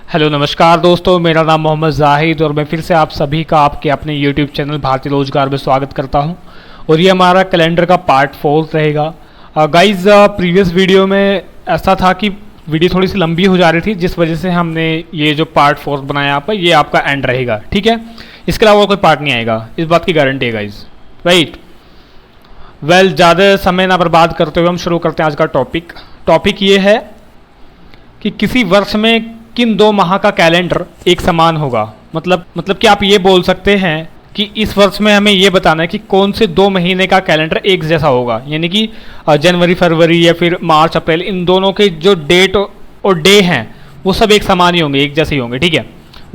Hello नमस्कार दोस्तों, मेरा नाम मोहम्मद जाहिद और मैं फिर से आप सभी का आपके अपने यूट्यूब चैनल भारतीय रोजगार में स्वागत करता हूं। और ये हमारा कैलेंडर का पार्ट 4 रहेगा। गाइस, प्रीवियस वीडियो में ऐसा था कि वीडियो थोड़ी सी लंबी हो जा रही थी, जिस वजह से हमने ये जो पार्ट 4 बनाया यहाँ पर, ये आपका एंड रहेगा। ठीक है, इसके अलावा कोई पार्ट नहीं आएगा, इस बात की गारंटी है गाइज। राइट, वेल, ज़्यादा समय ना बर्बाद करते हुए हम शुरू करते हैं आज का टॉपिक ये है कि किसी वर्ष में किन 2 माह का कैलेंडर एक समान होगा। मतलब कि आप ये बोल सकते हैं कि इस वर्ष में हमें ये बताना है कि कौन से 2 महीने का कैलेंडर एक जैसा होगा, यानी कि जनवरी फरवरी या फिर मार्च अप्रैल, इन दोनों के जो डेट और डे हैं वो सब एक समान ही होंगे, एक जैसे ही होंगे। ठीक है,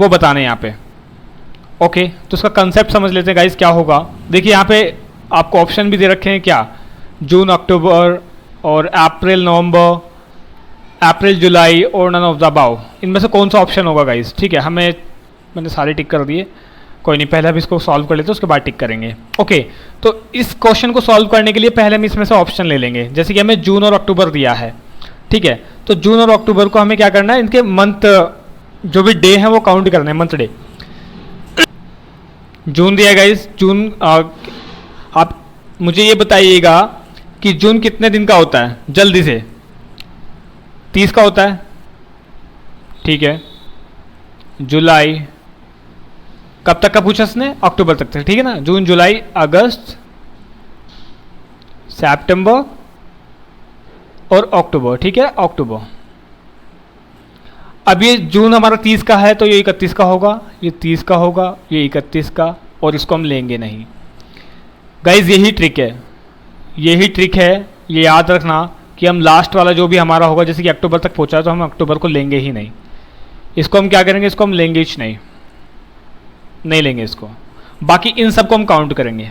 वो बताने हैं यहाँ पे। ओके, तो उसका कंसेप्ट समझ लेते हैं गाइस, क्या होगा। देखिए यहाँ पे आपको ऑप्शन भी दे रखे हैं, क्या जून अक्टूबर और अप्रैल नवंबर, अप्रैल जुलाई और नन ऑफ द अबाव, इनमें से कौन सा ऑप्शन होगा गाइस। ठीक है, मैंने सारे टिक कर दिए, कोई नहीं, पहले हम इसको सॉल्व कर लेते हैं, उसके बाद टिक करेंगे। ओके, तो इस क्वेश्चन को सॉल्व करने के लिए पहले हम इसमें से ऑप्शन ले लेंगे। जैसे कि हमें जून और अक्टूबर दिया है, ठीक है, तो जून और अक्टूबर को हमें क्या करना है, इनके मंथ जो भी डे हैं वो काउंट करना है, मंथ डे। जून दिया गाइस, जून आप मुझे ये बताइएगा कि जून कितने दिन का होता है, जल्दी से। 30 का होता है, ठीक है। जुलाई कब तक का पूछा इसने, अक्टूबर तक, ठीक है ना। जून जुलाई अगस्त सितंबर और अक्टूबर, ठीक है, अक्टूबर। अब ये जून हमारा 30 का है तो ये 31 का होगा, ये 30 का होगा, ये 31 का, और इसको हम लेंगे नहीं गाइज। यही ट्रिक है, ये याद रखना कि हम लास्ट वाला जो भी हमारा होगा, जैसे कि अक्टूबर तक पहुंचा तो हम अक्टूबर को लेंगे ही नहीं। इसको हम क्या करेंगे, इसको हम लेंगे ही नहीं लेंगे इसको। बाकी इन सबको हम काउंट करेंगे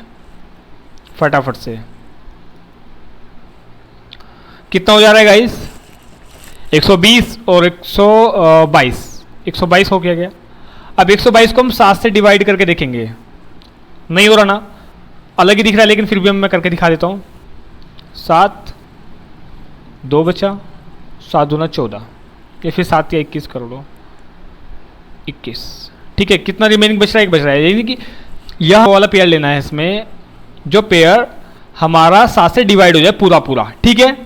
फटाफट से। कितना हो जा रहा है गाइस, 120 और 122, 122 हो गया। अब 122 को हम 7 से डिवाइड करके देखेंगे, नहीं हो रहा ना, अलग ही दिख रहा है, लेकिन फिर भी मैं करके दिखा देता हूँ। 7, 2 बचा, 7 दूना 14, या फिर 7 या 21 कर लो, 21। ठीक है, कितना रिमेनिंग बच रहा है, 1 बच रहा है। यानी कि यह वाला पेयर लेना है, इसमें जो पेयर हमारा 7 से डिवाइड हो जाए पूरा। ठीक है,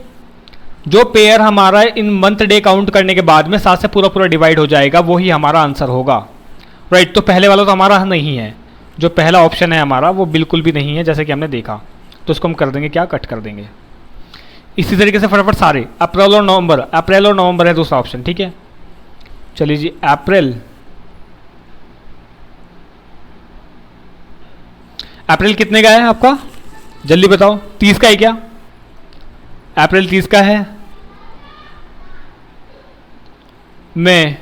जो पेयर हमारा इन मंथ डे काउंट करने के बाद में 7 से पूरा डिवाइड हो जाएगा, वही हमारा आंसर होगा। राइट, तो पहले वाला तो हमारा नहीं है, जो पहला ऑप्शन है हमारा वो बिल्कुल भी नहीं है, जैसे कि हमने देखा। तो उसको हम कर देंगे, क्या कट कर देंगे। इसी तरीके से फटाफट सारे अप्रैल और नवंबर है दूसरा ऑप्शन। ठीक है, चलिए जी, अप्रैल कितने का है आपका, जल्दी बताओ। 30 का है क्या, अप्रैल 30 का है। मई,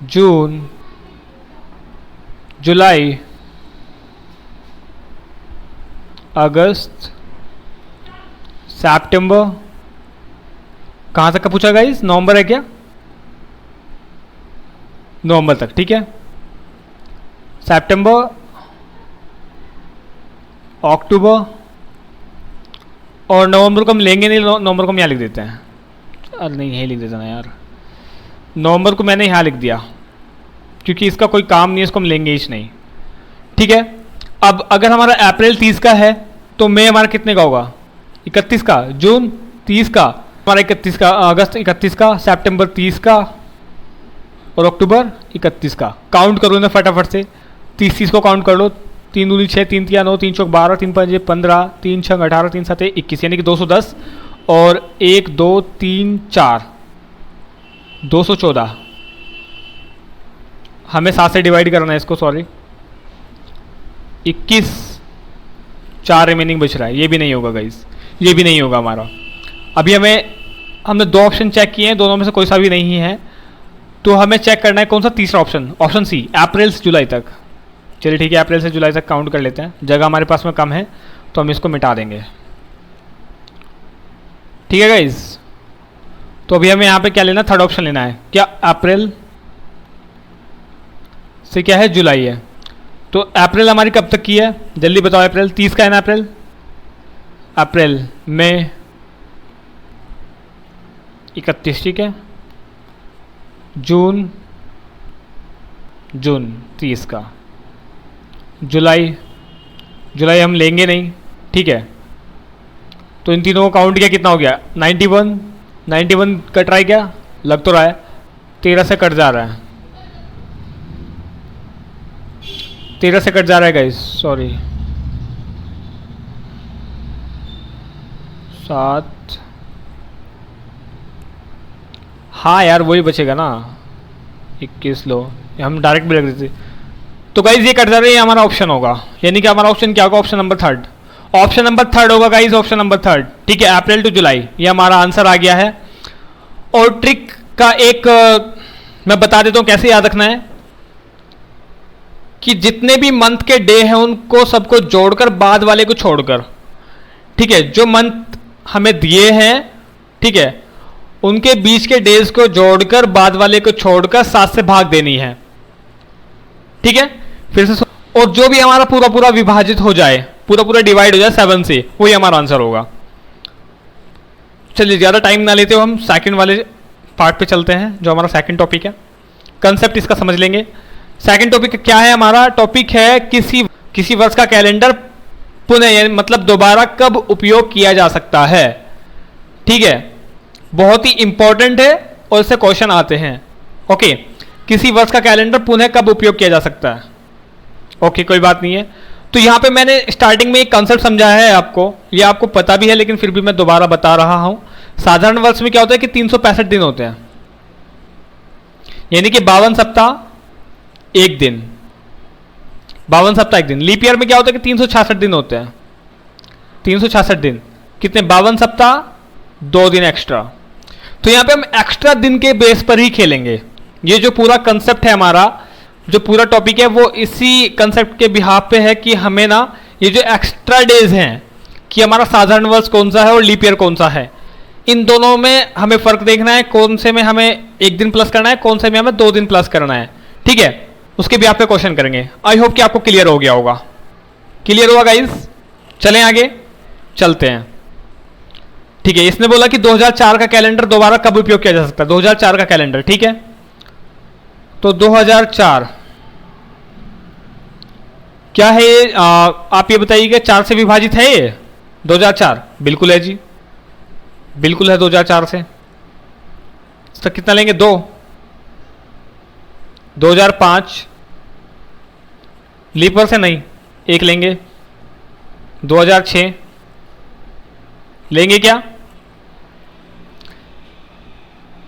जून, जुलाई, अगस्त, सितंबर, कहाँ तक का पूछा गाइस, नवंबर है क्या, नवंबर तक। ठीक है, सितंबर, अक्टूबर और नवंबर को हम लेंगे नहीं, नवंबर को हम यहाँ लिख देते हैं। अरे नहीं, यही लिख देता ना यार, नवंबर को मैंने यहाँ लिख दिया क्योंकि इसका कोई काम नहीं है, इसको हम लेंगे ही नहीं। ठीक है, अब अगर हमारा अप्रैल 30 का है तो मई हमारा कितने का होगा, 31 का, जून 30 का, हमारा 31 का, अगस्त 31 का, सितंबर 30 का और अक्टूबर 31 का। काउंट करो ना फटाफट से, 30 को काउंट कर लो। 3 दूनी 6, 3 तिया 9, 3 चौक 12, 3 पंजे 15, 3 छंग 18, 3 7 21, यानी कि 210 और 1 2 3 4, 214। हमें 7 से डिवाइड करना है इसको, सॉरी, 21, 4 रिमेनिंग बच रहा है। ये भी नहीं होगा गाइस, ये भी नहीं होगा हमारा। अभी हमने 2 ऑप्शन चेक किए हैं, दोनों में से कोई सा भी नहीं है, तो हमें चेक करना है कौन सा, तीसरा ऑप्शन, ऑप्शन सी, अप्रैल से जुलाई तक। चलिए ठीक है, अप्रैल से जुलाई तक काउंट कर लेते हैं, जगह हमारे पास में कम है तो हम इसको मिटा देंगे। ठीक है गाइस, तो अभी हमें यहाँ पे क्या लेना है, थर्ड ऑप्शन लेना है। क्या अप्रैल से क्या है, जुलाई है। तो अप्रैल हमारी कब तक की है, जल्दी बताओ। अप्रैल 30 का है ना, अप्रैल मई 31, ठीक है। जून, जून 30 का, जुलाई, जुलाई हम लेंगे नहीं, ठीक है। तो इन तीनों को काउंट किया, कितना हो गया 91, 91 कट रहा है क्या, लग तो रहा है, 13 से कट जा रहा है, 13 से कट जा रहा है गाइस, सॉरी 7, हाँ यार वही बचेगा ना 21, लो हम डायरेक्ट भी रख देते। तो गाइज ये कट जा रहा है, ये हमारा ऑप्शन होगा, यानी कि हमारा ऑप्शन क्या होगा, option number third, option number third होगा गाइज, ऑप्शन नंबर थर्ड, ठीक है। अप्रैल टू जुलाई ये हमारा आंसर आ गया है। और ट्रिक का एक मैं बता देता हूं कैसे याद रखना है, कि जितने भी मंथ के डे हैं उनको सबको जोड़कर बाद वाले को छोड़कर, ठीक है, जो मंथ हमें दिए हैं, ठीक है, उनके बीच के डेज को जोड़कर बाद वाले को छोड़कर 7 से भाग देनी है, ठीक है। फिर से और जो भी हमारा पूरा पूरा विभाजित हो जाए, पूरा पूरा डिवाइड हो जाए 7 से, वही हमारा आंसर होगा। चलिए ज़्यादा टाइम ना लेते हो, हम सेकंड वाले पार्ट पे चलते हैं, जो हमारा सेकंड टॉपिक है। कंसेप्ट इसका समझ लेंगे। सेकंड टॉपिक क्या है, हमारा टॉपिक है किसी वर्ष का कैलेंडर पुनः, मतलब दोबारा कब उपयोग किया जा सकता है, ठीक है। बहुत ही इंपॉर्टेंट है और इससे क्वेश्चन आते हैं। ओके, किसी वर्ष का कैलेंडर पुनः कब उपयोग किया जा सकता है। ओके, कोई बात नहीं है। तो यहाँ पे मैंने स्टार्टिंग में एक कंसेप्ट समझाया है आपको, ये आपको पता भी है लेकिन फिर भी मैं दोबारा बता रहा हूं। साधारण वर्ष में क्या होता है कि 365 दिन होते हैं, यानी कि 52 सप्ताह एक दिन, 52 सप्ताह एक दिन। लीप ईयर में क्या होता है कि 366 दिन होते हैं, 366 दिन कितने, 52 सप्ताह 2 दिन एक्स्ट्रा। तो यहाँ पे हम एक्स्ट्रा दिन के बेस पर ही खेलेंगे। ये जो पूरा कंसेप्ट है हमारा, जो पूरा टॉपिक है वो इसी कंसेप्ट के बिहाफ पे है कि हमें ना ये जो एक्स्ट्रा डेज हैं, कि हमारा साधारण वर्ष कौन सा है और लीप ईयर कौन सा है, इन दोनों में हमें फर्क देखना है, कौन से में हमें 1 दिन प्लस करना है, कौन से में हमें 2 दिन प्लस करना है, ठीक है। उसके बिहाफ पे क्वेश्चन करेंगे। आई होप कि आपको क्लियर हो गया होगा। क्लियर हुआ गाइज? चलें आगे चलते हैं, ठीक है। इसने बोला कि 2004 का कैलेंडर दोबारा कब उपयोग किया जा सकता है, 2004 का कैलेंडर, ठीक है। तो 2004 क्या है ये, आप ये बताइएगा, 4 से विभाजित है ये 2004? बिल्कुल है जी, बिल्कुल है 2004 से। तो कितना लेंगे, 2। 2005 लीप ईयर से नहीं, 1 लेंगे। 2006 लेंगे क्या,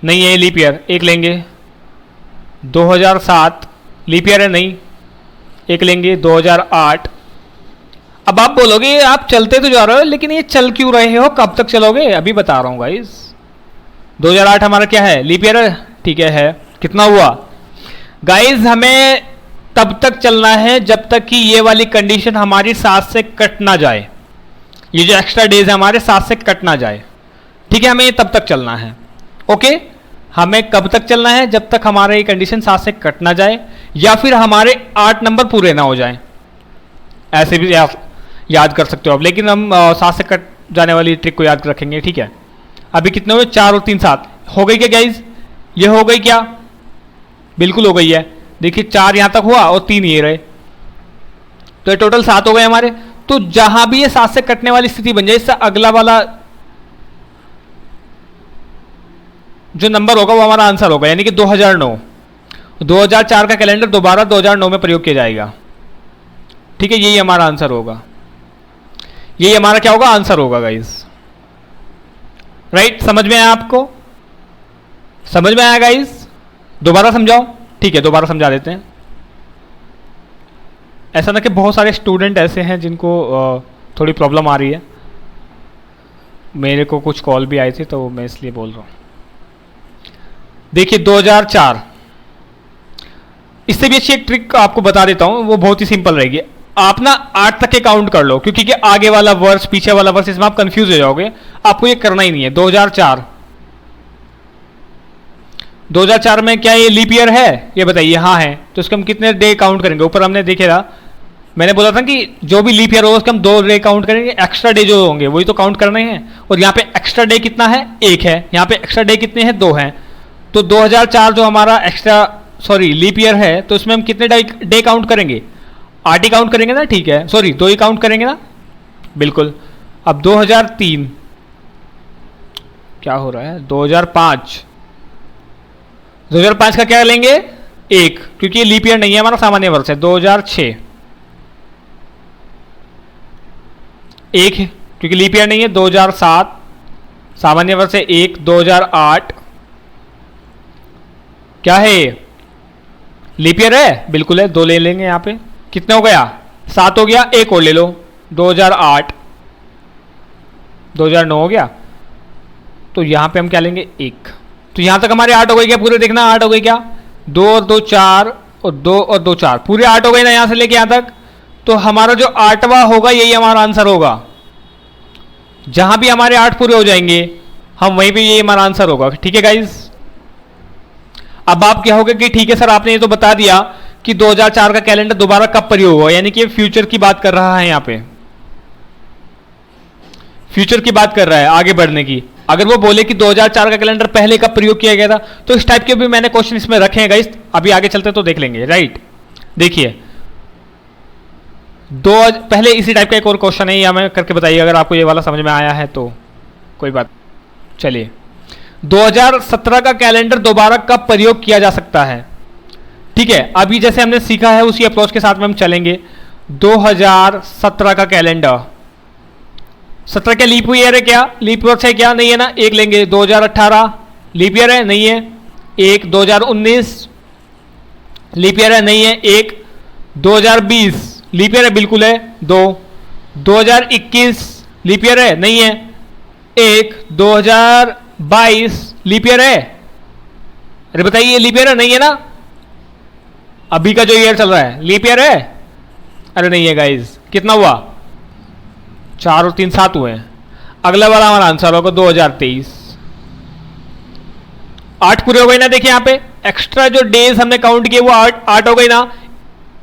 नहीं है लीप ईयर, 1 लेंगे। 2007 लीप ईयर है, नहीं, 1 लेंगे। 2008, अब आप बोलोगे आप चलते तो जा रहे हो लेकिन ये चल क्यों रहे हो, कब तक चलोगे, अभी बता रहा हूं गाइस। 2008 हमारा क्या है, लीप ईयर है, ठीक है। कितना हुआ गाइस, हमें तब तक चलना है जब तक कि ये वाली कंडीशन हमारी 7 से कट ना जाए, ये जो एक्स्ट्रा डेज है हमारे 7 से कट ना जाए, ठीक है। हमें तब तक चलना है। ओके, हमें कब तक चलना है, जब तक हमारे ये कंडीशन 7 से कट ना जाए या फिर हमारे 8 नंबर पूरे ना हो जाए, ऐसे भी याद कर सकते हो आप, लेकिन हम 7 से कट जाने वाली ट्रिक को याद रखेंगे, ठीक है। अभी कितने हुए, 4 और 3 7 हो गई क्या गाइज, ये हो गई क्या, बिल्कुल हो गई है। देखिए 4 यहां तक हुआ और 3 ये रहे, तो ये टोटल 7 हो गए हमारे। तो जहां भी ये 7 से कटने वाली स्थिति बन जाए, इससे अगला वाला जो नंबर होगा वो हमारा आंसर होगा, यानी कि 2009। 2004 का कैलेंडर दोबारा 2009 में प्रयोग किया जाएगा, ठीक है। यही हमारा आंसर होगा, यही हमारा क्या होगा, आंसर होगा गाइस। राइट, समझ में आया आपको, समझ में आया गाइस? दोबारा समझाओ, ठीक है, दोबारा समझा देते हैं। ऐसा ना कि बहुत सारे स्टूडेंट ऐसे हैं जिनको थोड़ी प्रॉब्लम आ रही है, मेरे को कुछ कॉल भी आई थी तो मैं इसलिए बोल रहा हूं। देखिए 2004, इससे भी अच्छी एक ट्रिक आपको बता देता हूं, वो बहुत ही सिंपल रहेगी। आप ना 8 तक के काउंट कर लो, क्योंकि आगे वाला वर्ष पीछे वाला वर्ष इसमें आप कंफ्यूज हो जाओगे, आपको ये करना ही नहीं है। 2004 में क्या ये लीप ईयर है, ये बताइए। हाँ है, तो इसके हम कितने डे काउंट करेंगे, ऊपर हमने देखे था, मैंने बोला था कि जो भी लीप ईयर होगा उसके हम 2 डे काउंट करेंगे, एक्स्ट्रा डे जो होंगे वही तो काउंट करने हैं। और यहाँ पे एक्स्ट्रा डे कितना है, 1 है, यहाँ पे एक्स्ट्रा डे कितने हैं, 2 हैं। तो 2004 जो हमारा एक्स्ट्रा सॉरी लीप ईयर है, तो इसमें हम कितने डे काउंट करेंगे? 8 ही काउंट करेंगे ना, ठीक है, सॉरी 2 ही काउंट करेंगे ना, बिल्कुल। अब 2003 क्या हो रहा है, 2005 का क्या लेंगे? 1, क्योंकि ये लीप ईयर नहीं है, हमारा सामान्य वर्ष है। 2006 1 है क्योंकि लीप ईयर नहीं है। 2007 सामान्य वर्ष है 1। 2008 क्या है, लीप ईयर है, बिल्कुल है, 2 ले लेंगे यहाँ पे। कितना हो गया? 7 हो गया, 1 और ले लो। 2008 2009 हो गया, तो यहां पे हम क्या लेंगे? 1। तो यहां तक हमारे 8 हो गए क्या पूरे? देखना 8 हो गए क्या? 2 और 2 4 और 2 और 2 4 पूरे 8 हो गए ना यहां से लेके यहां तक। तो हमारा जो 8वां होगा यही हमारा आंसर होगा। जहां भी हमारे 8 पूरे हो जाएंगे हम वहीं पे यही हमारा आंसर होगा। ठीक है गाइज, अब आप कहोगे कि ठीक है सर आपने ये तो बता दिया कि 2004 का कैलेंडर दोबारा कब प्रयोग हुआ, यानी कि फ्यूचर की बात कर रहा है, यहां पे फ्यूचर की बात कर रहा है, आगे बढ़ने की। अगर वो बोले कि 2004 का कैलेंडर पहले कब प्रयोग किया गया था, तो इस टाइप के भी मैंने क्वेश्चन इसमें रखे हैं गाइस। अभी आगे चलते तो देख लेंगे, राइट। देखिए पहले इसी टाइप का एक और क्वेश्चन है, या मैं करके बताइए अगर आपको ये वाला समझ में आया है तो कोई बात। चलिए 2017 का कैलेंडर दोबारा कब प्रयोग किया जा सकता है? ठीक है, अभी जैसे हमने सीखा है उसी अप्रोच के साथ में हम चलेंगे। 2017 का कैलेंडर, 17 क्या लीप ईयर है? क्या लीप वर्ष है? क्या नहीं है ना, 1 लेंगे। 2018 लीप ईयर है? नहीं है, 1। 2019 लीप ईयर है? नहीं है, 1। 2020 लीप ईयर है? बिल्कुल है, 2। 2021 लीप ईयर है? नहीं है, 1। 2022 लीप ईयर है? अरे बताइए लीप ईयर है? नहीं है ना, अभी का जो ईयर चल रहा है लीप ईयर है? अरे नहीं है गाइज। कितना हुआ? 4 और 3 7 हुए हैं। अगला वाला हमारा आंसर होगा 2023। 8 पूरे हो गए ना, देखिए यहां पे एक्स्ट्रा जो डेज हमने काउंट किए वो 8 हो गए ना।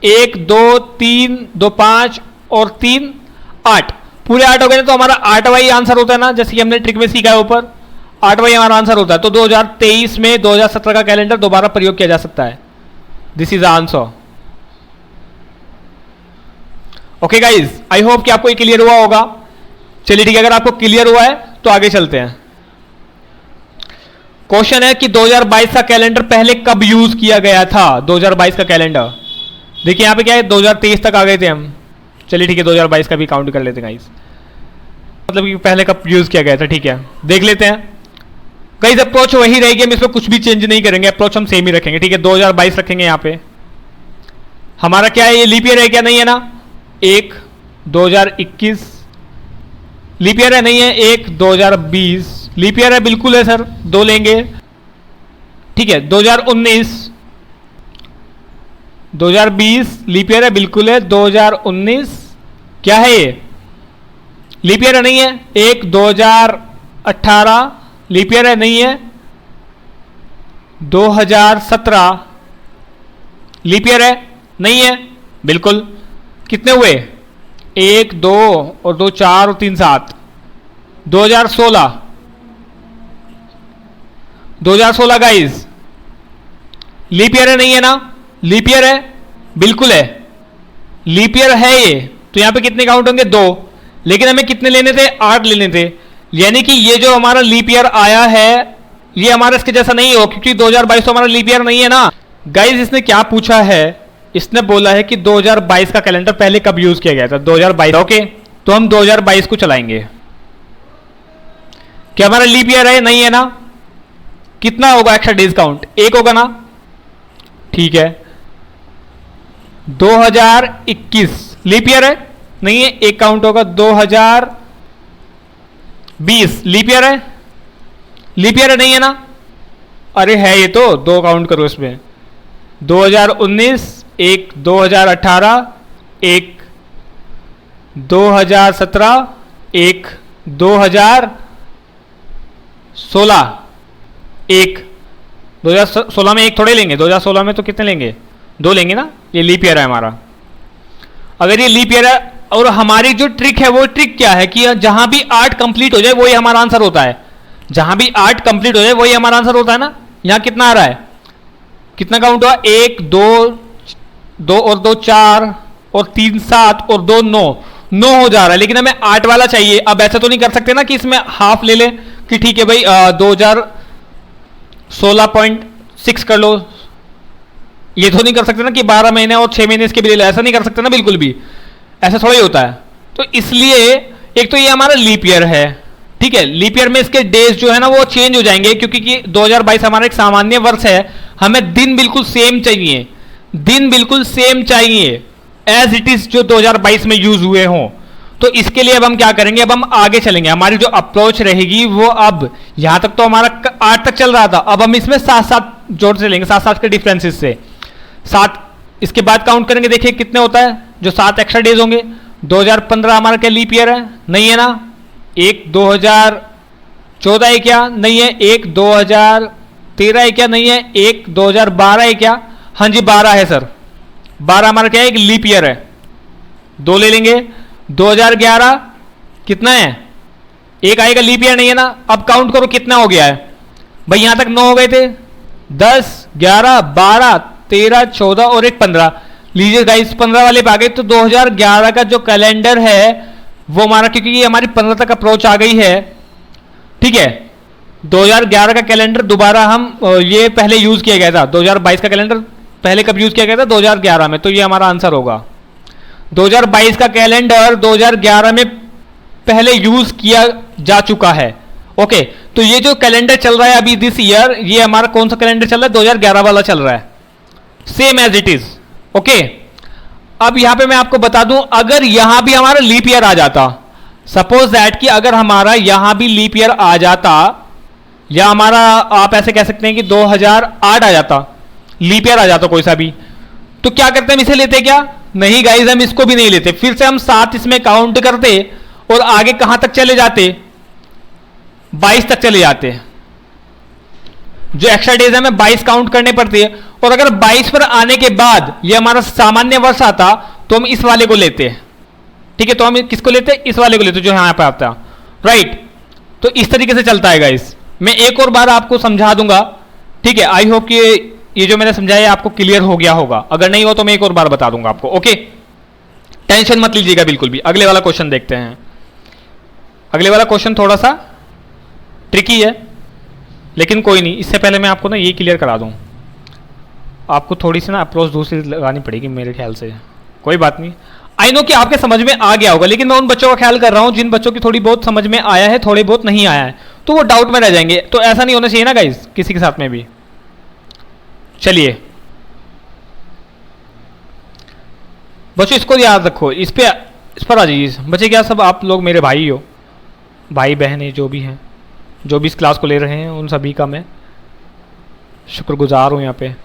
1 2 3 2 5 और 3 8 पूरे 8 हो गए ना, तो हमारा 8वां ही आंसर होता है ना, जैसे कि हमने ट्रिक में सीखा है ऊपर, 8वां ही हमारा आंसर होता है। तो 2023 में 2017 का कैलेंडर दोबारा प्रयोग किया जा सकता है। This is answer. Okay guys, I hope कि आपको ये क्लियर हुआ होगा। चलिए ठीक है, अगर आपको क्लियर हुआ है तो आगे चलते हैं। क्वेश्चन है कि 2022 का कैलेंडर पहले कब यूज किया गया था? 2022 का कैलेंडर देखिए यहां पे क्या है, 2023 तक आ गए थे हम। चलिए ठीक है, 2022 का भी काउंट कर लेते हैं गाइज, मतलब कि पहले कब यूज किया गया था। ठीक है, देख लेते हैं गाइज। अप्रोच वही रहेगी, हम इसमें कुछ भी चेंज नहीं करेंगे, अप्रोच हम सेम ही रखेंगे। ठीक है, 2022 रखेंगे यहां पे। हमारा क्या है, ये लीप ईयर है? क्या नहीं है ना, 1। 2021 लीप ईयर है? नहीं है, 1। 2020 लीप ईयर है? बिल्कुल है सर, 2 लेंगे। ठीक है, 2020 लीप ईयर है? बिल्कुल है। 2019 क्या है ये, लीप ईयर है? नहीं है, 1। 2018 लीप ईयर है? नहीं है। 2017 लीप ईयर है? नहीं है, बिल्कुल। कितने हुए, 1 2 और 2 4 और 3 7। 2016 गाइज लीप ईयर है? नहीं है ना, लीप ईयर है? बिल्कुल है, लीप ईयर है ये। तो यहां पे कितने काउंट होंगे, 2। लेकिन हमें कितने लेने थे, 8 लेने थे। यानी कि ये जो हमारा लीप ईयर आया है ये हमारा इसके जैसा नहीं हो, क्योंकि 2022 तो हमारा लीप ईयर नहीं है ना। गाइज इसने क्या पूछा है, इसने बोला है कि 2022 का कैलेंडर पहले कब यूज किया गया था, 2022। ओके, तो हम 2022 को चलाएंगे। क्या हमारा लीप ईयर है? नहीं है ना। कितना होगा एक्स्ट्रा डेज काउंट, 1 होगा ना। ठीक है, 2021 लीप ईयर है? नहीं है, 1 काउंट होगा। 2020 लीप ईयर है? लीप ईयर है? नहीं है ना। अरे है ये तो, 2 काउंट करो इसमें। 2019 1, 2018 1, 2017 1, 2016 1। 2016 में 1 थोड़े लेंगे, 2016 में तो कितने लेंगे, 2 लेंगे ना। ये लीप ईयर है हमारा। अगर ये लीप ईयर है, और हमारी जो ट्रिक है वो ट्रिक क्या है कि जहां भी 8 कंप्लीट हो जाए वही हमारा आंसर होता है। जहां भी 8 कंप्लीट हो जाए वही हमारा आंसर होता है ना। यहां कितना आ रहा है, कितना काउंट हुआ, 1 2 2 और 2 4 और 3 7 और 2 9 9 हो जा रहा है, लेकिन हमें 8 वाला चाहिए। अब ऐसा तो नहीं कर सकते ना कि इसमें हाफ ले लें कि ठीक है भाई 2016.6 कर लो, ये तो नहीं कर सकते ना कि 12 महीने और 6 महीने इसके भी ले लो, ऐसा नहीं कर सकते ना बिल्कुल भी, ऐसा थोड़ा ही होता है। तो इसलिए एक तो ये हमारा लीप ईयर है, ठीक है, लीप ईयर में इसके डेज जो है ना वो चेंज हो जाएंगे, क्योंकि 2022 हमारा एक सामान्य वर्ष है, हमें दिन बिल्कुल सेम चाहिए, दिन बिल्कुल सेम चाहिए एज इट इज जो 2022 में यूज हुए हों। तो इसके लिए अब हम क्या करेंगे, अब हम आगे चलेंगे, हमारी जो अप्रोच रहेगी वो अब यहां तक तो हमारा 8 तक चल रहा था, अब हम इसमें 7 जोड़ चलेंगे, 7 के डिफरेंसेस से 7, इसके बाद काउंट करेंगे, देखिए कितने होता है, जो 7 एक्स्ट्रा डेज होंगे। 2015 हमारा क्या लीप ईयर है, नहीं है ना, 1 2014 है क्या, नहीं है, 1 2013 है क्या, नहीं है, 1 2012 है क्या, हाँ जी 12 है सर, 12 हमारा क्या है, एक लीप ईयर है, 2 ले लेंगे। 2011 कितना है, एक आएगा, लीप ईयर नहीं है ना। अब काउंट करो कितना हो गया है भाई, यहां तक 9 हो गए थे, 10 11 12 13 14 और एक 15, लीजिए गाइस 15 वाले पे आ गए। तो 2011 का जो कैलेंडर है वो हमारा, क्योंकि ये हमारी 15 तक अप्रोच आ गई है, ठीक है, 2011 का कैलेंडर दोबारा हम ये पहले यूज किया गया था, 2022 का कैलेंडर पहले कब यूज किया गया था, 2011 में, तो ये हमारा आंसर होगा। 2022 का कैलेंडर 2011 में पहले यूज किया जा चुका है। ओके, तो ये जो कैलेंडर चल रहा है अभी दिस ईयर, ये हमारा कौन सा कैलेंडर चल रहा है, 2011 वाला चल रहा है, same as it is. Okay, अब यहां पे मैं आपको बता दूं, अगर यहां भी हमारा लीप ईयर आ जाता, सपोज दैट कि अगर हमारा यहां भी लीप ईयर आ जाता, या हमारा आप ऐसे कह सकते हैं कि 2008 आ जाता, लीप ईयर आ जाता कोई सा भी, तो क्या करते हम, इसे लेते क्या, नहीं गाइस हम इसको भी नहीं लेते, फिर से हम 7 इसमें काउंट करते और आगे कहां तक चले जाते, 22 तक चले जाते। जो एक्स्ट्रा डेज हमें 22 काउंट करने पड़ते हैं, और अगर 22 पर आने के बाद ये हमारा सामान्य वर्ष आता तो हम इस वाले को लेते, ठीक है, तो हम किसको लेते, इस वाले को लेते जो यहां पे आता, राइट। तो इस तरीके से चलता है गाइस, मैं एक और बार आपको समझा दूंगा, ठीक है, आई होप कि ये जो मैंने समझाया आपको क्लियर हो गया होगा, अगर नहीं हो तो मैं एक और बार बता दूंगा आपको। ओके, टेंशन मत लीजिएगा बिल्कुल भी। अगले वाला क्वेश्चन देखते हैं। अगले वाला क्वेश्चन थोड़ा सा ट्रिकी है, लेकिन कोई नहीं, इससे पहले मैं आपको ना ये क्लियर करा दूं, आपको थोड़ी सी ना अप्रोच दूसरी लगानी पड़ेगी मेरे ख्याल से, कोई बात नहीं। आई नो कि आपके समझ में आ गया होगा, लेकिन मैं उन बच्चों का ख्याल कर रहा हूं जिन बच्चों की थोड़ी बहुत समझ में आया है, थोड़े बहुत नहीं आया है, तो वो डाउट में रह जाएंगे, तो ऐसा नहीं होना चाहिए ना गाइस किसी के साथ में भी। चलिए बच्चों इसको याद रखो, इस पर आ जाइए बच्चे, क्या सब आप लोग मेरे भाई हो, भाई बहन जो भी हैं, जो भी इस क्लास को ले रहे हैं, उन सभी का मैं शुक्रगुजार हूं यहाँ पे।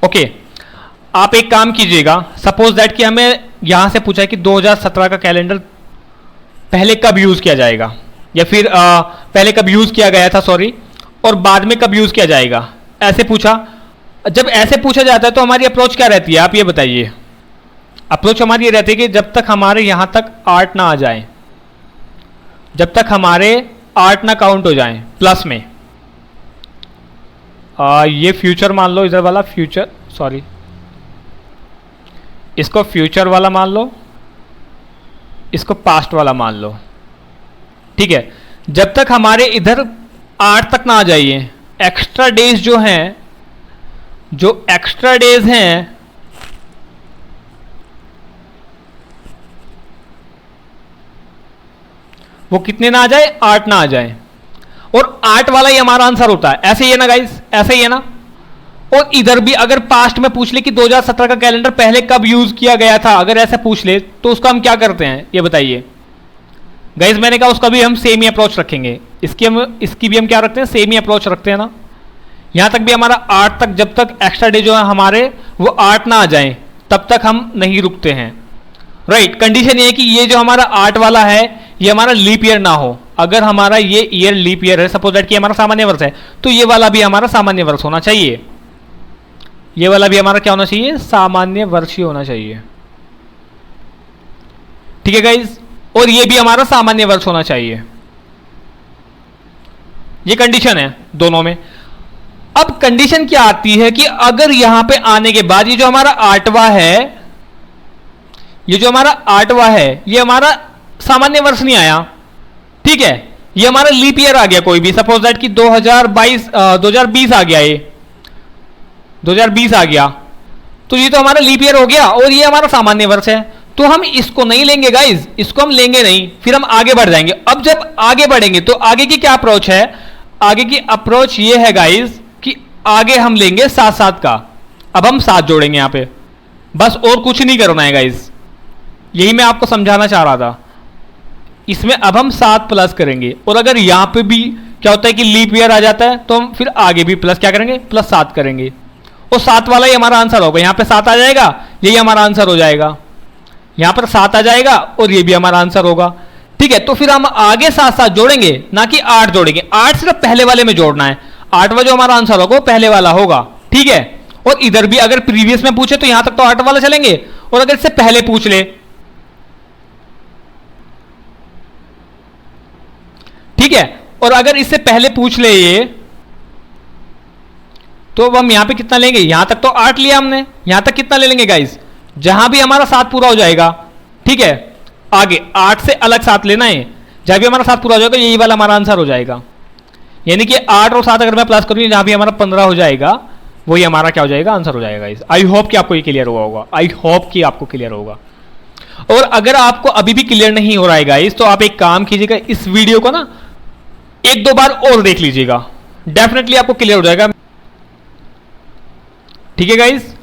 ओके, आप एक काम कीजिएगा, सपोज दैट कि हमें यहां से पूछा है कि 2017 का कैलेंडर पहले कब यूज किया जाएगा, या फिर पहले कब यूज किया गया था, सॉरी, और बाद में कब यूज किया जाएगा, ऐसे पूछा। जब ऐसे पूछा जाता है तो हमारी अप्रोच क्या रहती है, आप ये बताइए। अप्रोच हमारी ये रहती है कि जब तक हमारे यहां तक 8 ना आ जाए, जब तक हमारे 8 ना काउंट हो जाए प्लस में, ये फ्यूचर मान लो, इधर वाला फ्यूचर, सॉरी इसको फ्यूचर वाला मान लो, इसको पास्ट वाला मान लो, ठीक है। जब तक हमारे इधर 8 तक ना आ जाइए, एक्स्ट्रा डेज जो हैं, जो एक्स्ट्रा डेज हैं वो कितने ना आ जाए, 8 ना आ जाए, और 8 वाला ही हमारा आंसर होता है, ऐसे ही है ना गाइस, ऐसे ही है ना। और इधर भी अगर पास्ट में पूछ ले कि 2017 का कैलेंडर पहले कब यूज किया गया था, अगर ऐसा पूछ ले तो उसका हम क्या करते हैं ये बताइए गाइस। मैंने कहा उसका भी हम सेम ही अप्रोच रखेंगे, इसकी भी हम क्या रखते हैं, सेम ही अप्रोच रखते हैं ना। यहां तक भी हमारा 8 तक, जब तक एक्स्ट्रा डे जो है हमारे वो 8 ना आ जाए तब तक हम नहीं रुकते हैं, राइट। कंडीशन ये है कि ये जो हमारा 8 वाला है ये हमारा लीप ईयर ना हो। अगर हमारा ये ईयर लीप ईयर है, सपोज दैट कि हमारा सामान्य वर्ष है, तो ये वाला भी हमारा सामान्य वर्ष होना चाहिए, ये वाला भी हमारा क्या होना चाहिए, सामान्य वर्ष ही होना चाहिए, ठीक है गाइज। और ये भी हमारा सामान्य वर्ष होना चाहिए, ये कंडीशन है दोनों में। अब कंडीशन क्या आती है कि अगर यहां पे आने के बाद ये जो हमारा आठवां है, ये जो हमारा आठवां है, ये हमारा सामान्य वर्ष नहीं आया, ठीक है, ये हमारा लीप ईयर आ गया कोई भी, सपोज दैट कि 2020 आ गया, ये 2020 आ गया, तो ये तो हमारा लीप ईयर हो गया और ये हमारा सामान्य वर्ष है, तो हम इसको नहीं लेंगे गाइज, इसको हम लेंगे नहीं, फिर हम आगे बढ़ जाएंगे। अब जब आगे बढ़ेंगे तो आगे की क्या अप्रोच है, आगे की अप्रोच ये है गाइज कि आगे हम लेंगे 7 का, अब हम 7 जोड़ेंगे यहां पे, बस और कुछ नहीं करना है गाइज, यही मैं आपको समझाना चाह रहा था। इसमें अब हम 7 प्लस करेंगे, और अगर यहां पे भी क्या होता है कि लीप ईयर आ जाता है तो हम फिर आगे भी प्लस क्या करेंगे, प्लस 7 करेंगे, और 7 वाला ही हमारा आंसर होगा। यहां पे 7 आ जाएगा, यही हमारा आंसर हो जाएगा, यहां पर 7 आ जाएगा और ये भी हमारा आंसर होगा, ठीक है। तो फिर हम आगे 7 जोड़ेंगे, ना कि 8 जोड़ेंगे, 8 सिर्फ पहले वाले में जोड़ना है, 8वां जो हमारा आंसर होगा वो पहले वाला होगा, ठीक है। और इधर भी अगर प्रीवियस में पूछे तो यहां तक तो 8 वाला चलेंगे, और अगर इससे पहले पूछ ले, ठीक है, और अगर इससे पहले पूछ ले ये, तो हम यहां पे कितना लेंगे, यहां तक तो 8 लिया हमने, यहां तक कितना ले लेंगे गाइस, जहां भी हमारा 7 पूरा हो जाएगा, ठीक है, आगे 8 से अलग 7 लेना है, जहां भी हमारा 7 पूरा हो जाएगा यही वाला हमारा आंसर हो जाएगा। यानी कि 8 और 7 अगर मैं प्लस करूं, जहां भी हमारा 15 हो जाएगा, वही हमारा क्या हो जाएगा, आंसर हो जाएगा गाइस। आई होप कि आपको ये क्लियर हुआ होगा, आई होप कि आपको क्लियर होगा। और अगर आपको अभी भी क्लियर नहीं हो रहा है गाइस, तो आप एक काम कीजिएगा, इस वीडियो को ना 1-2 बार और देख लीजिएगा, डेफिनेटली आपको क्लियर हो जाएगा, ठीक है गाइस।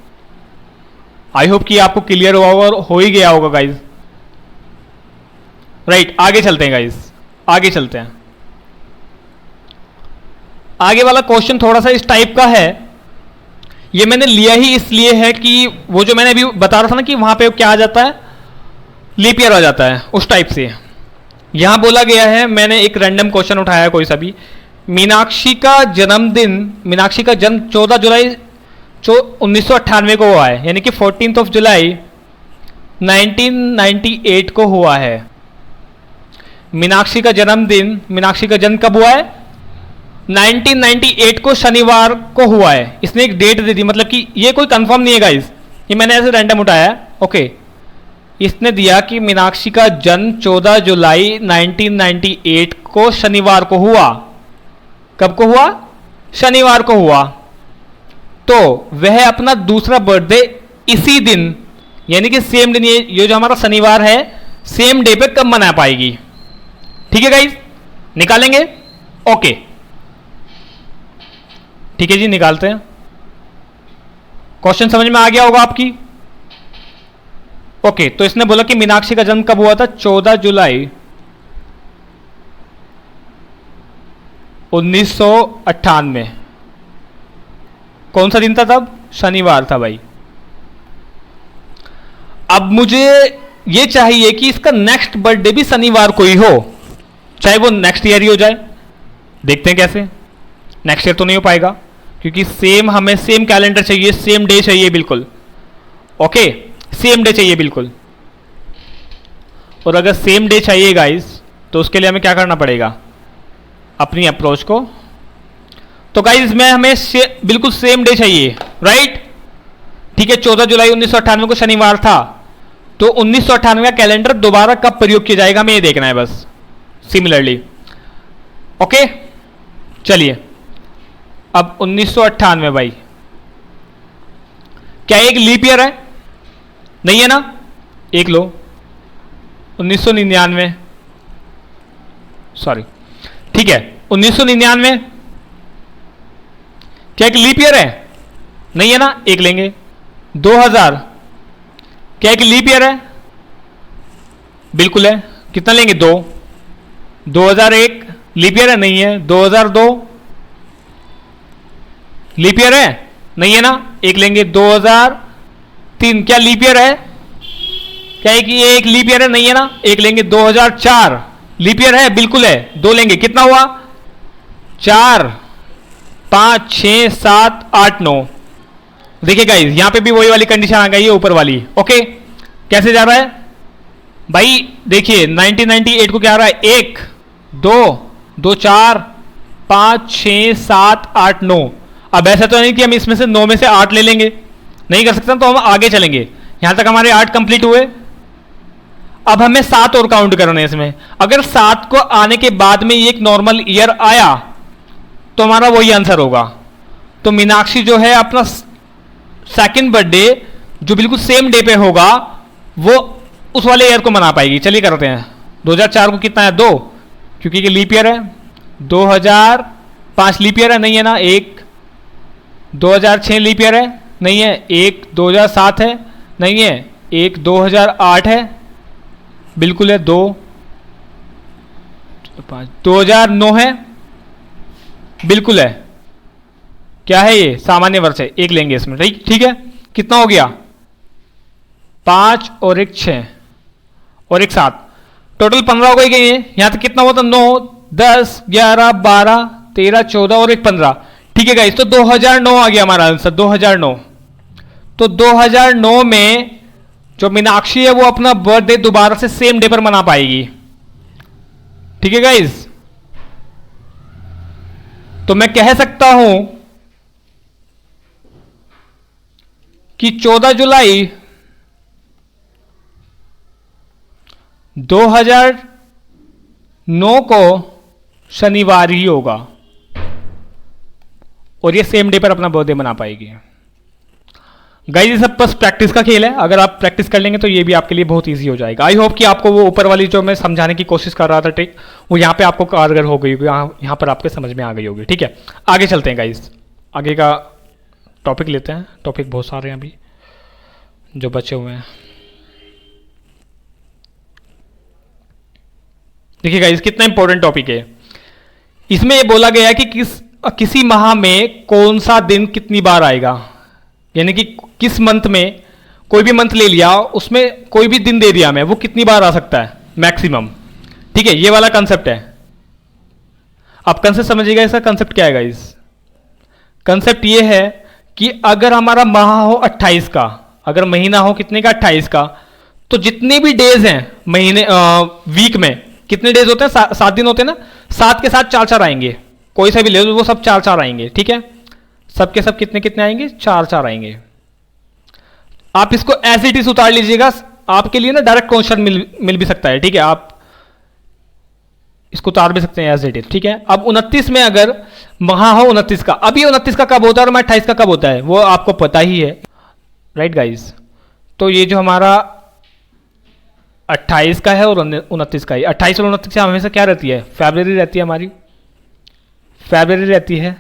आई होप कि आपको क्लियर हुआ होगा और हो ही गया होगा गाइस, राइट। आगे चलते हैं गाइस, आगे चलते हैं। आगे वाला क्वेश्चन थोड़ा सा इस टाइप का है, ये मैंने लिया ही इसलिए है कि वो जो मैंने अभी बता रहा था ना कि वहां पे क्या आ जाता है, लीप ईयर आ जाता है, उस टाइप से यहां बोला गया है। मैंने एक रैंडम क्वेश्चन उठाया कोई सा भी, मीनाक्षी का जन्मदिन, मीनाक्षी का जन्म 14 जुलाई 1998 को हुआ है, यानी कि 14 जुलाई 1998 को हुआ है। मीनाक्षी का जन्मदिन, मीनाक्षी का जन्म कब हुआ है, 1998 को शनिवार को हुआ है। इसने एक डेट दे दी, मतलब कि ये कोई कंफर्म नहीं है गाइस, ये मैंने ऐसे रैंडम उठाया है, ओके। इसने दिया कि मीनाक्षी का जन्म 14 जुलाई 1998 को शनिवार को हुआ। कब को हुआ, शनिवार को हुआ। तो वह अपना दूसरा बर्थडे इसी दिन, यानी कि सेम दिन, ये जो हमारा शनिवार है, सेम डे पे कब मना पाएगी, ठीक है गाइस, निकालेंगे, ओके, ठीक है जी, निकालते हैं। क्वेश्चन समझ में आ गया होगा आपकी, ओके। तो इसने बोला कि मीनाक्षी का जन्म कब हुआ था, 14 जुलाई 1998। कौन सा दिन था तब, शनिवार था भाई। अब मुझे ये चाहिए कि इसका नेक्स्ट बर्थडे भी शनिवार को ही हो, चाहे वो नेक्स्ट ईयर ही हो जाए। देखते हैं कैसे, नेक्स्ट ईयर तो नहीं हो पाएगा क्योंकि सेम, हमें सेम कैलेंडर चाहिए, सेम डे चाहिए बिल्कुल, ओके, सेम डे चाहिए बिल्कुल। और अगर सेम डे चाहिए गाइस, तो उसके लिए हमें क्या करना पड़ेगा, अपनी अप्रोच को, तो गाइस इसमें हमें बिल्कुल सेम डे चाहिए, राइट, ठीक है। 14 जुलाई 1998 को शनिवार था, तो 1998 का कैलेंडर दोबारा कब प्रयोग किया जाएगा हमें ये देखना है बस, सिमिलरली, ओके। चलिए, अब 1998 भाई, क्या एक लीप ईयर है, नहीं है ना, एक लो, 1999, सॉरी, ठीक है, 1999 क्या एक लीप ईयर है, नहीं है ना, एक लेंगे। 2000 क्या एक लीप ईयर है, बिल्कुल है, कितना लेंगे, 2। 2001 लीप ईयर है, नहीं है। 2002 लीप ईयर है, नहीं है ना, एक लेंगे। 2003 क्या लीप ईयर है, क्या एक लीप ईयर है, नहीं है ना, एक लेंगे। 2004 लीप ईयर है, बिल्कुल है, 2 लेंगे। कितना हुआ, 4, 5, 6, 7, 8, 9। देखिए गाइस यहां पे भी वही वाली कंडीशन आ गई है, ऊपर वाली, ओके। कैसे जा रहा है भाई, देखिए 1998 को क्या आ रहा है, 1, 2, 2, 4, 5, 6, 7, 8, 9। अब ऐसा तो नहीं कि हम इसमें से 9 में से 8 ले लेंगे, नहीं कर सकते, तो हम आगे चलेंगे। यहां तक हमारे 8 कंप्लीट हुए। अब हमें 7 और काउंट करने हैं इसमें। अगर 7 को आने के बाद में ये एक नॉर्मल ईयर आया तो हमारा वही आंसर होगा। तो मीनाक्षी जो है अपना सेकंड बर्थडे जो बिल्कुल सेम डे पे होगा वो उस वाले ईयर को मना पाएगी। चलिए करते हैं। 2004 को कितना है? 2, क्योंकि ये लीप ईयर है। 2005 लीप ईयर है, नहीं है ना? 1। 2006 लीप ईयर है, नहीं है। 1 2007 है, नहीं है। 1 2008 है, बिल्कुल है। 2 5 2009 है, बिल्कुल है। क्या है ये? सामान्य वर्ष है, 1 लेंगे इसमें। ठीक है, कितना हो गया? 5 और 1 6 और 1 7, टोटल 15 हो गई है। यहां तक कितना हुआ था? 9 10 11 12 13 14 और 1 15। ठीक है गाइस, तो 2009 आ गया हमारा आंसर। 2009। तो 2009 में जो मीनाक्षी है वो अपना बर्थडे दोबारा से सेम डे पर मना पाएगी। ठीक है गाइस, तो मैं कह सकता हूं कि 14 जुलाई 2009 को शनिवार ही होगा और ये सेम डे पर अपना बर्थडे मना पाएगी। गाइस ये सब बस प्रैक्टिस का खेल है। अगर आप प्रैक्टिस कर लेंगे तो ये भी आपके लिए बहुत इजी हो जाएगा। आई होप कि आपको वो ऊपर वाली जो मैं समझाने की कोशिश कर रहा था ट्रिक, वो यहाँ पे आपको कारगर हो गई होगी, यहाँ पर आपके समझ में आ गई होगी। ठीक है, आगे चलते हैं गाइस। आगे का टॉपिक लेते हैं। टॉपिक बहुत सारे हैं अभी जो बचे हुए हैं। देखिए गाइस कितना इंपॉर्टेंट टॉपिक है। इसमें ये बोला गया है कि किसी माह में कौन सा दिन कितनी बार आएगा, यानी कि किस मंथ में, कोई भी मंथ ले लिया, उसमें कोई भी दिन दे दिया हमें, वो कितनी बार आ सकता है मैक्सिमम। ठीक है, ये वाला कंसेप्ट है। आप कंसेप्ट समझिएगा। इसका कंसेप्ट क्या है गाइस? कंसेप्ट ये है कि अगर हमारा माह हो 28 का, अगर महीना हो कितने का? 28 का, तो जितने भी डेज हैं महीने वीक में, कितने डेज होते हैं? 7 दिन होते हैं ना। 7 के साथ 4 आएंगे, कोई सा भी ले लो, वो सब 4 आएंगे। ठीक है, सब के सब कितने कितने आएंगे? 4 आएंगे। आप इसको एज इट इज उतार लीजिएगा, आपके लिए ना डायरेक्ट क्वेश्चन मिल भी सकता है। ठीक है, आप इसको उतार भी सकते हैं एज इट इज। ठीक है, अब 29 में अगर माह हो 29 का, अभी 29 का कब होता है और 28 का कब होता है वो आपको पता ही है, राइट गाइस? तो ये जो हमारा 28 का है और 29 का है, 28 और 29 से हमेशा क्या रहती है? फरवरी रहती है हमारी, फरवरी रहती है।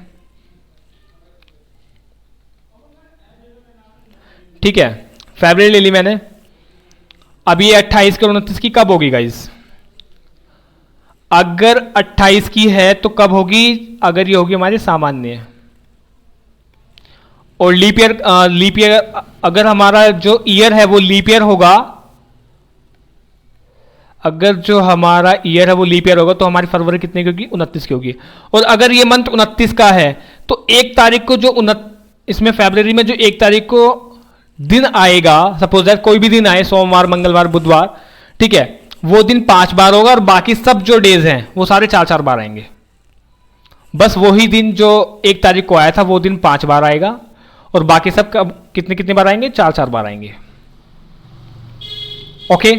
ठीक है, फरवरी ले ली मैंने। अब ये 28 के 29 की कब होगी गाइस? अगर 28 की है तो कब होगी? अगर ये होगी हमारी सामान्य। और लीप ईयर अगर हमारा जो ईयर है वो लीप ईयर होगा, अगर जो हमारा ईयर है वो लीप ईयर होगा तो हमारी फरवरी कितने की होगी? 29 की होगी। और अगर ये मंथ 29 का है तो 1 तारीख को जो इसमें फरवरी में जो 1 तारीख को दिन आएगा, सपोज दैट कोई भी दिन आए, सोमवार मंगलवार बुधवार, ठीक है, वो दिन 5 बार होगा और बाकी सब जो डेज हैं वो सारे 4 बार आएंगे। बस वही दिन जो 1 तारीख को आया था वो दिन 5 बार आएगा और बाकी सब कब कितने बार आएंगे? 4 बार आएंगे। ओके,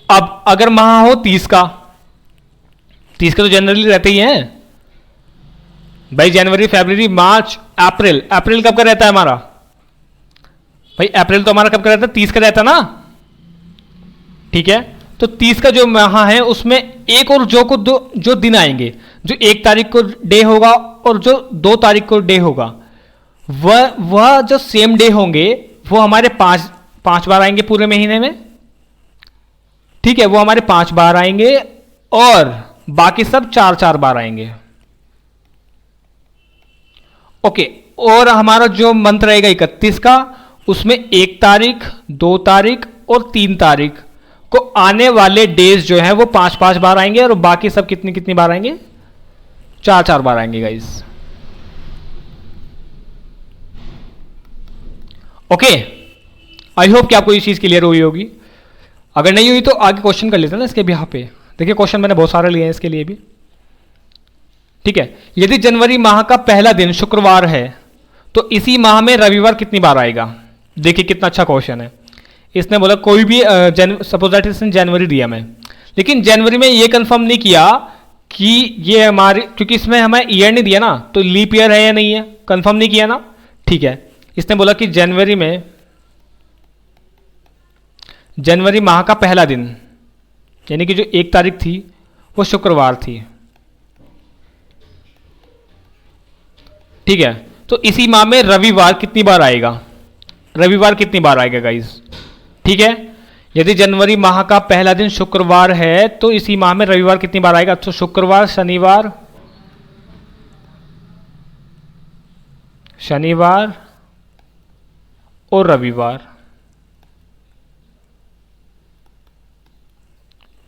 अब अगर माह हो 30 का, 30 का तो जनरली रहते ही हैं भाई, जनवरी फरवरी मार्च अप्रैल। अप्रैल कब का रहता है हमारा भाई? अप्रैल तो हमारा कब का रहता है? 30 का रहता है ना। ठीक है, तो 30 का जो माह है उसमें एक और जो दिन आएंगे, जो 1 तारीख को डे होगा और जो 2 तारीख को डे होगा, वह जो सेम डे होंगे वो हमारे 5 बार आएंगे पूरे महीने में। ठीक है, वो हमारे 5 बार आएंगे और बाकी सब 4 बार आएंगे। ओके, और हमारा जो मंथ रहेगा 31 का, उसमें 1 तारीख 2 तारीख और 3 तारीख को आने वाले डेज जो है वो 5 बार आएंगे और बाकी सब कितनी बार आएंगे? 4 बार आएंगे गाइस। ओके, आई होप कि आपको ये चीज क्लियर हुई होगी। अगर नहीं हुई तो आगे क्वेश्चन कर लेते हैं ना इसके भी। यहाँ पे देखिए क्वेश्चन मैंने बहुत सारे लिए हैं इसके लिए भी। ठीक है, यदि जनवरी माह का पहला दिन शुक्रवार है तो इसी माह में रविवार कितनी बार आएगा? देखिए कितना अच्छा क्वेश्चन है। इसने बोला कोई भी सपोज दैट इसने जनवरी दिया मैं, लेकिन जनवरी में ये कंफर्म नहीं किया कि ये हमारे, क्योंकि इसमें हमें ईयर नहीं दिया ना, तो लीप ईयर है या नहीं है, कंफर्म नहीं किया ना। ठीक है, इसने बोला कि जनवरी में, जनवरी माह का पहला दिन यानी कि जो 1 तारीख थी वो शुक्रवार थी। ठीक है, तो इसी माह में रविवार कितनी बार आएगा? रविवार कितनी बार आएगा गाइस? ठीक है, यदि जनवरी माह का पहला दिन शुक्रवार है तो इसी माह में रविवार कितनी बार आएगा? तो शुक्रवार, शनिवार, शनिवार और रविवार।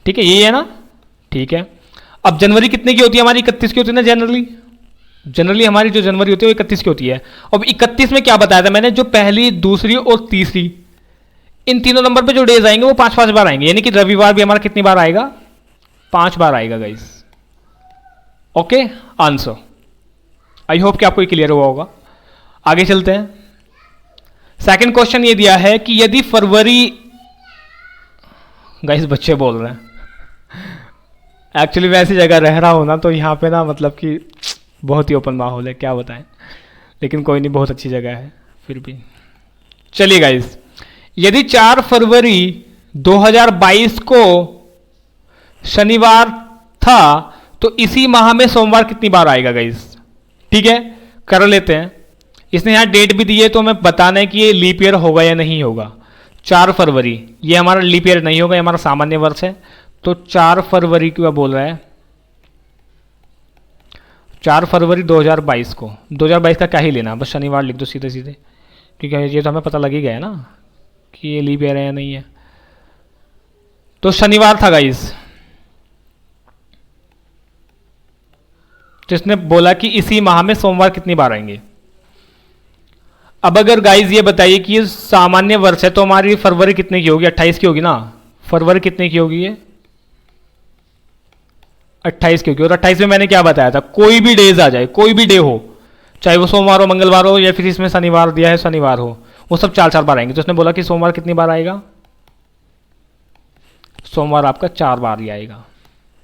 ठीक है, ये है ना। ठीक है, अब जनवरी कितने की होती है हमारी? 31 की होती है ना जनरली। जनरली हमारी जो जनवरी होती है वो 31 की होती है। अब 31 में क्या बताया था मैंने? जो पहली, दूसरी और तीसरी, इन तीनों नंबर पे जो डेज आएंगे वो 5-5 बार आएंगे, यानी कि रविवार भी हमारा कितनी बार आएगा? 5 बार आएगा guys. Okay, answer. I hope कि आपको ये क्लियर हुआ होगा। आगे चलते हैं। सेकंड क्वेश्चन ये दिया है कि यदि फरवरी, गाइस बच्चे बोल रहे हैं, एक्चुअली मैं ऐसी जगह रह रहा हूं ना तो यहाँ पे ना मतलब कि बहुत ही ओपन माहौल है, क्या बताएं, लेकिन कोई नहीं, बहुत अच्छी जगह है फिर भी। चलिए गाइस, यदि 4 फरवरी 2022 को शनिवार था तो इसी माह में सोमवार कितनी बार आएगा गाइस? ठीक है, कर लेते हैं। इसने यहां डेट भी दी है तो हमें बताना है कि ये लीप ईयर होगा या नहीं होगा। 4 फरवरी, ये हमारा लीप ईयर नहीं होगा, ये हमारा सामान्य वर्ष है। तो 4 फरवरी क्या बोल रहा है? 4 फरवरी 2022 को, 2022 का क्या ही लेना, बस शनिवार लिख दो सीधे सीधे, क्योंकि ये तो हमें पता लग ही गया है ना कि ये लीप ईयर है या नहीं है। तो शनिवार था गाइस। तो इसने बोला कि इसी माह में सोमवार कितनी बार आएंगे। अब अगर गाइस ये बताइए कि ये सामान्य वर्ष है तो हमारी फरवरी कितने की होगी? 28 की होगी ना। फरवरी कितने की होगी? ये 28 की होगी। और 28 में मैंने क्या बताया था? कोई भी डेज आ जाए, कोई भी डे हो, चाहे वो सोमवार हो, मंगलवार हो, या फिर इसमें शनिवार दिया है शनिवार हो, वो सब 4-4 बार आएंगे। तो उसने बोला कि सोमवार कितनी बार आएगा? सोमवार आपका 4 बार ही आएगा,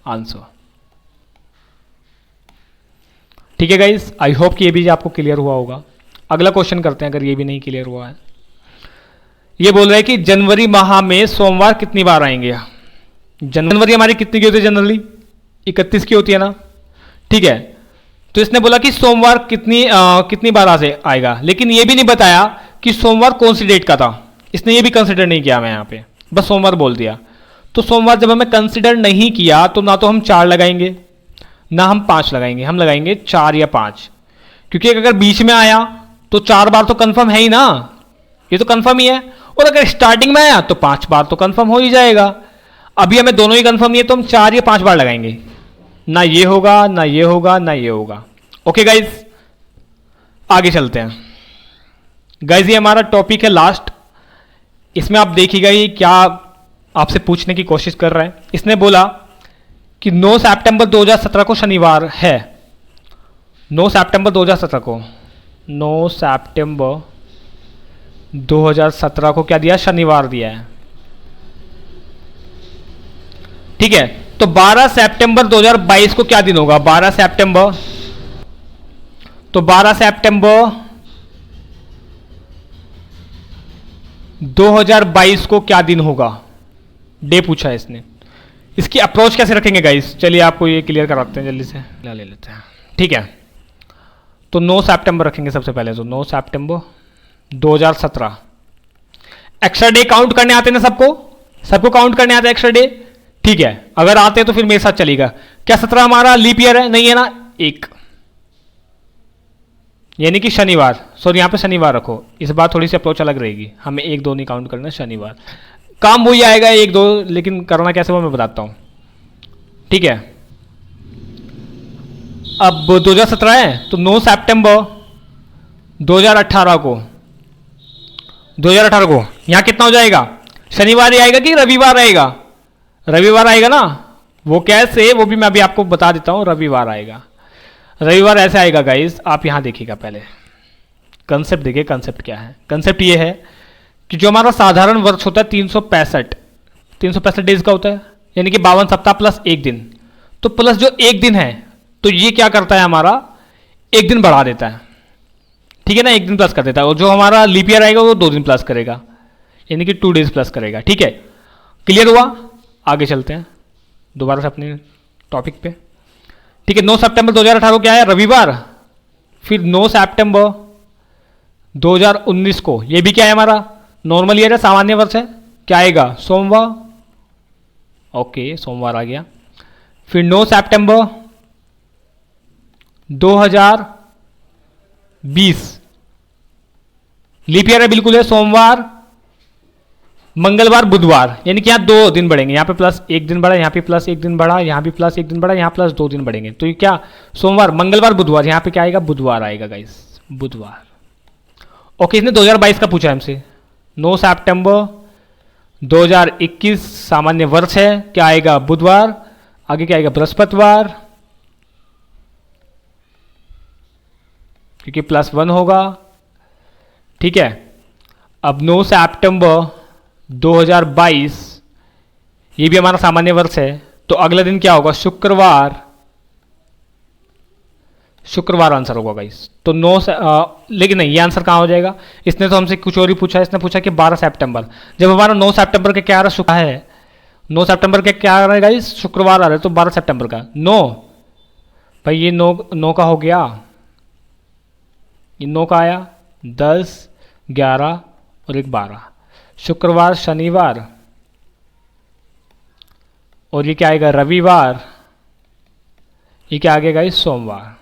आंसर। ठीक है गाइस, आई होप कि ये भी आपको क्लियर हुआ होगा। अगला क्वेश्चन करते हैं अगर ये भी नहीं क्लियर हुआ है। ये बोल रहा है कि जनवरी माह में सोमवार कितनी बार आएंगे। जनवरी हमारी कितनी की होती है? जनरली 31 की होती है ना। ठीक है, तो इसने बोला कि सोमवार कितनी बार आएगा, लेकिन ये भी नहीं बताया कि सोमवार कौन सी डेट का था। इसने ये भी कंसिडर नहीं किया, मैं यहाँ पे बस सोमवार बोल दिया। तो सोमवार जब हमें कंसिडर नहीं किया तो ना तो हम 4 लगाएंगे ना हम 5 लगाएंगे, हम लगाएंगे 4 या 5, क्योंकि अगर बीच में आया तो 4 बार तो कंफर्म है ही ना, ये तो कंफर्म ही है। और अगर स्टार्टिंग में आया तो 5 बार तो कंफर्म हो ही जाएगा। अभी हमें दोनों ही कंफर्म नहीं है तो हम 4 या 5 बार लगाएंगे, ना ये होगा ना ये होगा ना ये होगा। ओके गाइज, आगे चलते हैं। गाइज ये हमारा टॉपिक है लास्ट। इसमें आप देखिएगा ये क्या आपसे पूछने की कोशिश कर रहा है। इसने बोला कि 9 सितंबर 2017 को शनिवार है। 9 सितंबर 2017 को, 9 सितंबर 2017 को क्या दिया? शनिवार दिया है। ठीक है, तो 12 सितंबर 2022 को क्या दिन होगा? 12 सितंबर, तो 12 सितंबर 2022 को क्या दिन होगा? डे पूछा है इसने। इसकी अप्रोच कैसे रखेंगे गाइस? चलिए आपको ये क्लियर कराते हैं, जल्दी से ले लेते हैं। ठीक है, तो 9 सितंबर रखेंगे सबसे पहले। तो 9 सितंबर 2017। एक्स्ट्रा डे काउंट करने आते हैं ना सबको? सबको काउंट करने आते हैं एक्स्ट्रा डे? ठीक है, अगर आते हैं तो फिर मेरे साथ चलेगा। क्या 17 हमारा लीप ईयर है? नहीं है ना, 1, यानी कि शनिवार। सॉरी, यहां पे शनिवार रखो, इस बार थोड़ी सी अप्रोच अलग रहेगी, हमें 1-2 नहीं काउंट करना, शनिवार। काम वही आएगा 1-2, लेकिन करना कैसे वो मैं बताता हूं। ठीक है, अब 2017 है तो 9 सितंबर 2018 को, 2018 को यहां कितना हो जाएगा? शनिवार ही आएगा कि रविवार आएगा? रविवार आएगा ना। वो कैसे, वो भी मैं अभी आपको बता देता हूं। रविवार आएगा। रविवार ऐसे आएगा गाइस, आप यहां देखिएगा, पहले कंसेप्ट देखिए, कंसेप्ट क्या है। कंसेप्ट ये है कि जो हमारा साधारण वर्ष होता है 365 डेज का होता है, यानी कि 52 सप्ताह प्लस एक दिन। तो प्लस जो एक दिन है, तो ये क्या करता है, हमारा एक दिन बढ़ा देता है, ठीक है ना, एक दिन प्लस कर देता है। और जो हमारा लीप ईयर आएगा वो 2 दिन प्लस करेगा, यानी कि 2 डेज प्लस करेगा, ठीक है। क्लियर हुआ? आगे चलते हैं दोबारा से अपने टॉपिक पे, ठीक है। 9 सितंबर 2018 क्या है, रविवार। फिर 9 सितंबर 2019 को, ये भी क्या है, हमारा नॉर्मल ईयर है, सामान्य वर्ष है, क्या आएगा, सोमवार। ओके, सोमवार आ गया। फिर 9 सितंबर 2020 लीप ईयर है, बिल्कुल है, सोमवार, मंगलवार, बुधवार, यानी कि यहाँ 2 दिन बढ़ेंगे, यहाँ पे प्लस 1 दिन बढ़ा, यहाँ पे प्लस 1 दिन बढ़ा, यहाँ भी प्लस 1 दिन बढ़ा, यहाँ प्लस 2 दिन बढ़ेंगे। तो ये क्या, सोमवार, मंगलवार, बुधवार, यहाँ पे क्या आएगा, बुधवार आएगा गाइस, बुधवार। ओके, इसने 2022 का पूछा हमसे। 9 सितंबर 2021 सामान्य वर्ष है, क्या आएगा, बुधवार। आगे क्या आएगा, बृहस्पतिवार, क्योंकि +1 होगा, ठीक है। अब 9 सितंबर 2022 ये भी हमारा सामान्य वर्ष है, तो अगला दिन क्या होगा, शुक्रवार। शुक्रवार आंसर होगा गाइस। तो 9 से लेकिन नहीं, ये आंसर कहाँ हो जाएगा, इसने तो हमसे कुछ और ही पूछा। इसने पूछा कि 12 सितंबर, जब हमारा 9 सितंबर के क्या आ रहा, शुक्र है, 9 सितंबर के क्या आ रहा है गाइस, शुक्रवार आ रहा है, तो 12 सितंबर का 9, भाई ये 9 का हो गया, ये 9 का आया, 10, 11 और एक 12, शुक्रवार, शनिवार, और ये क्या आएगा, रविवार, ये क्या आ गया गाइस, सोमवार।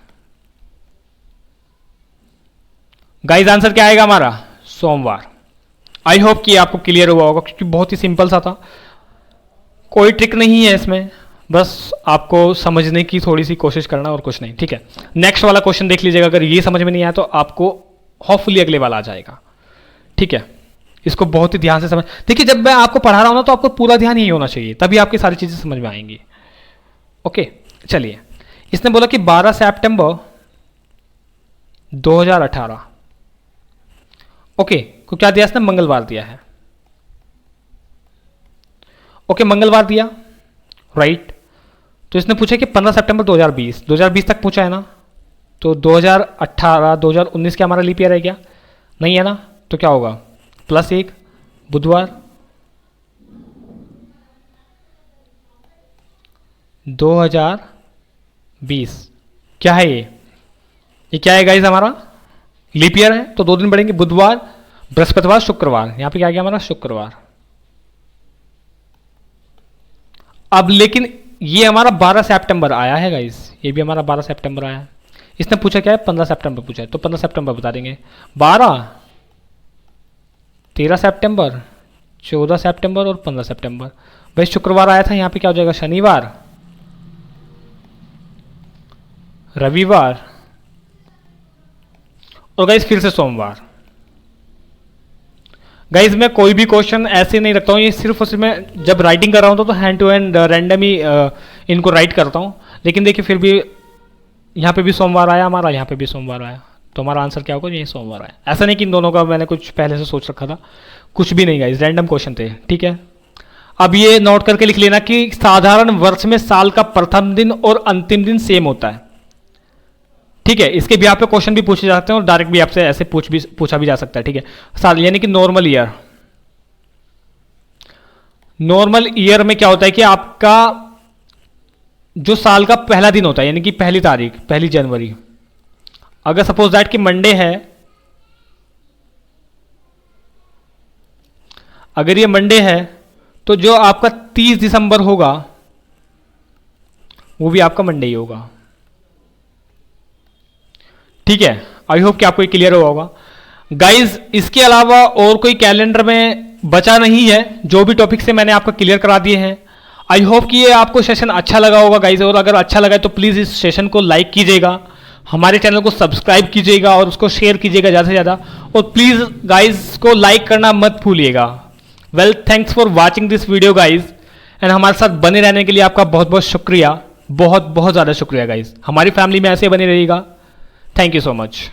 गाइस आंसर क्या आएगा हमारा, सोमवार। आई होप कि आपको क्लियर हुआ होगा, क्योंकि बहुत ही सिंपल सा था, कोई ट्रिक नहीं है इसमें, बस आपको समझने की थोड़ी सी कोशिश करना और कुछ नहीं, ठीक है। नेक्स्ट वाला क्वेश्चन देख लीजिएगा, अगर ये समझ में नहीं आया तो आपको होपफुली अगले वाला आ जाएगा, ठीक है। इसको बहुत ही ध्यान से समझ, देखिए जब मैं आपको पढ़ा रहा हूं ना, तो आपको पूरा ध्यान यही होना चाहिए, तभी आपकी सारी चीजें समझ में आएंगी। ओके, चलिए। इसने बोला कि 12 सितंबर 2018, ओके, को क्या दिया इसने, मंगलवार दिया है। ओके, मंगलवार दिया, राइट। तो इसने पूछा कि 15 सितंबर 2020 तक पूछा है ना, तो 2018 2019 क्या हमारा लीप ईयर है क्या, नहीं है ना, तो क्या होगा, +1 बुधवार, 2020 क्या है, ये क्या है गाइस, हमारा लीप ईयर है, तो 2 दिन बढ़ेंगे, बुधवार, बृहस्पतिवार, शुक्रवार, यहां पे क्या गया हमारा, शुक्रवार। अब लेकिन ये हमारा 12 सितंबर आया है गाइस, ये भी हमारा 12 सितंबर आया है। इसने पूछा क्या है, 15 सितंबर पूछा है, तो 15 सितंबर बता देंगे, 12, 13 सितंबर, 14 सितंबर और 15 सितंबर। भाई शुक्रवार आया था, यहाँ पे क्या हो जाएगा, शनिवार, रविवार, और गाइस फिर से सोमवार। गाइस मैं कोई भी क्वेश्चन ऐसे नहीं रखता हूँ, ये सिर्फ और सिर्फ मैं जब राइटिंग कर रहा हूँ तो हैंड टू हैंड रैंडम ही इनको राइट करता हूँ। लेकिन देखिए फिर भी यहाँ पे भी सोमवार आया हमारा, यहाँ पे भी सोमवार आया, तो हमारा आंसर क्या होगा, ये सोमवार आया। ऐसा नहीं कि इन दोनों का मैंने कुछ पहले से सोच रखा था, कुछ भी नहीं गाइस, रैंडम क्वेश्चन थे, ठीक है। अब ये नोट करके लिख लेना कि साधारण वर्ष में साल का प्रथम दिन और अंतिम दिन सेम होता है, ठीक है। इसके भी आप पे क्वेश्चन भी पूछे जाते हैं और डायरेक्ट भी आपसे ऐसे पूछा भी जा सकता है, ठीक है। साल यानी कि नॉर्मल ईयर, नॉर्मल ईयर में क्या होता है कि आपका जो साल का पहला दिन होता है, यानी कि पहली तारीख, 1 जनवरी, अगर सपोज दैट कि मंडे है, अगर ये मंडे है, तो जो आपका 30 दिसंबर होगा वो भी आपका मंडे ही होगा, ठीक है। आई होप कि आपको क्लियर हुआ होगा गाइज। इसके अलावा और कोई कैलेंडर में बचा नहीं है, जो भी टॉपिक से मैंने आपको क्लियर करा दिए हैं। आई होप कि ये आपको सेशन अच्छा लगा होगा गाइज, और अगर अच्छा लगा तो प्लीज़ इस सेशन को लाइक कीजिएगा, हमारे चैनल को सब्सक्राइब कीजिएगा और उसको शेयर कीजिएगा ज़्यादा से ज़्यादा, और प्लीज़ गाइज को लाइक करना मत भूलिएगा। Well, thanks for watching this video guys, and हमारे साथ बने रहने के लिए आपका बहुत बहुत शुक्रिया, बहुत बहुत ज़्यादा शुक्रिया गाइज। हमारी फैमिली में ऐसे बने रहिएगा। Thank you so much.